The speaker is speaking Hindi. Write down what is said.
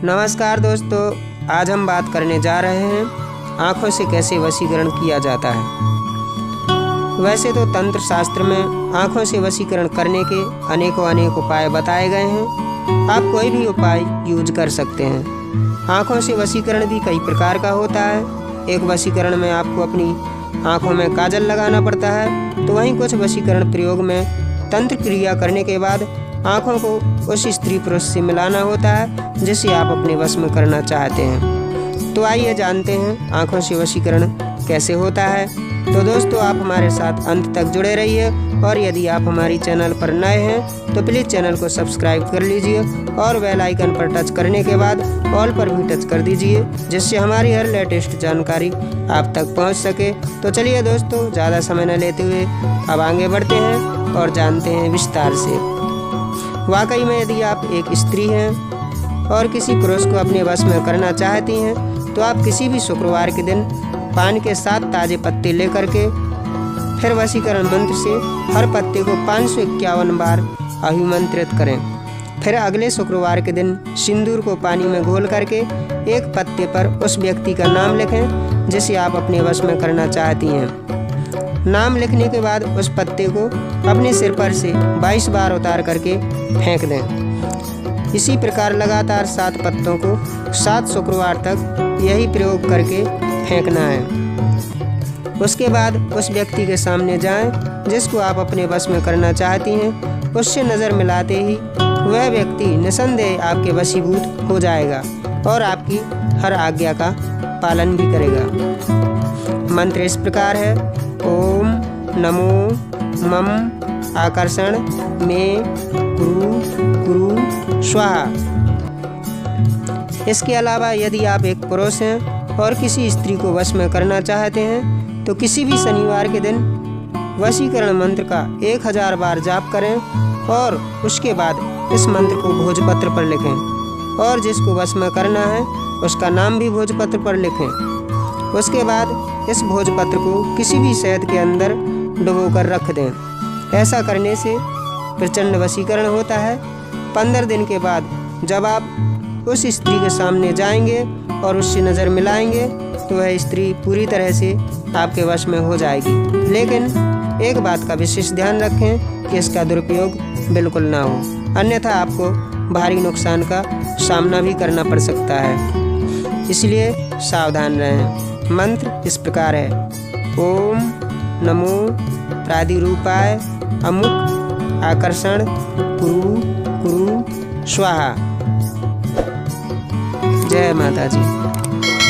नमस्कार दोस्तों, आज हम बात करने जा रहे हैं आँखों से कैसे वशीकरण किया जाता है। वैसे तो तंत्र शास्त्र में आँखों से वशीकरण करने के अनेक उपाय बताए गए हैं। आप कोई भी उपाय यूज कर सकते हैं। आँखों से वशीकरण भी कई प्रकार का होता है। एक वशीकरण में आपको अपनी आँखों में काजल लगाना पड़ता है, तो वहीं कुछ वशीकरण प्रयोग में तंत्र क्रिया करने के बाद आँखों को उस स्त्री पुरुष से मिलाना होता है जिसे आप अपने वश में करना चाहते हैं। तो आइए जानते हैं आँखों से वशीकरण कैसे होता है। तो दोस्तों, आप हमारे साथ अंत तक जुड़े रहिए और यदि आप हमारी चैनल पर नए हैं तो प्लीज़ चैनल को सब्सक्राइब कर लीजिए और बेल आइकन पर टच करने के बाद ऑल पर भी टच कर दीजिए, जिससे हमारी हर लेटेस्ट जानकारी आप तक पहुंच सके। तो चलिए दोस्तों, ज़्यादा समय न लेते हुए अब आगे बढ़ते हैं और जानते हैं विस्तार से। वाकई में यदि आप एक स्त्री हैं और किसी पुरुष को अपने वश में करना चाहती हैं तो आप किसी भी शुक्रवार के दिन पान के 7 ताज़े पत्ते लेकर के फिर वशीकरण मंत्र से हर पत्ते को 551 बार अभिमंत्रित करें। फिर अगले शुक्रवार के दिन सिंदूर को पानी में घोल करके एक पत्ते पर उस व्यक्ति का नाम लिखें जिसे आप अपने वश में करना चाहती हैं। नाम लिखने के बाद उस पत्ते को अपने सिर पर से 22 बार उतार करके फेंक दें। इसी प्रकार लगातार 7 पत्तों को 7 शुक्रवार तक यही प्रयोग करके फेंकना है। उसके बाद उस व्यक्ति के सामने जाएं जिसको आप अपने वश में करना चाहती हैं। उससे नज़र मिलाते ही वह व्यक्ति निसंदेह आपके वशीभूत हो जाएगा और आपकी हर आज्ञा का पालन भी करेगा। मंत्र इस प्रकार है: ओम नमो मम आकर्षण में कुरु कुरु स्वाहा। इसके अलावा यदि आप एक पुरुष हैं और किसी स्त्री को वश में करना चाहते हैं तो किसी भी शनिवार के दिन वशीकरण मंत्र का 1000 बार जाप करें और उसके बाद इस मंत्र को भोजपत्र पर लिखें और जिसको वश में करना है उसका नाम भी भोजपत्र पर लिखें। उसके बाद इस भोजपत्र को किसी भी शहद के अंदर डुबोकर रख दें। ऐसा करने से प्रचंड वशीकरण होता है। 15 दिन के बाद जब आप उस स्त्री के सामने जाएंगे और उससे नज़र मिलाएंगे तो वह स्त्री पूरी तरह से आपके वश में हो जाएगी। लेकिन एक बात का विशेष ध्यान रखें कि इसका दुरुपयोग बिल्कुल ना हो, अन्यथा आपको भारी नुकसान का सामना भी करना पड़ सकता है। इसलिए सावधान रहें। मंत्र इस प्रकार है: ओम नमो प्रादिरूपाय अमुक आकर्षण कुरु कुरु स्वाहा। जय माता जी।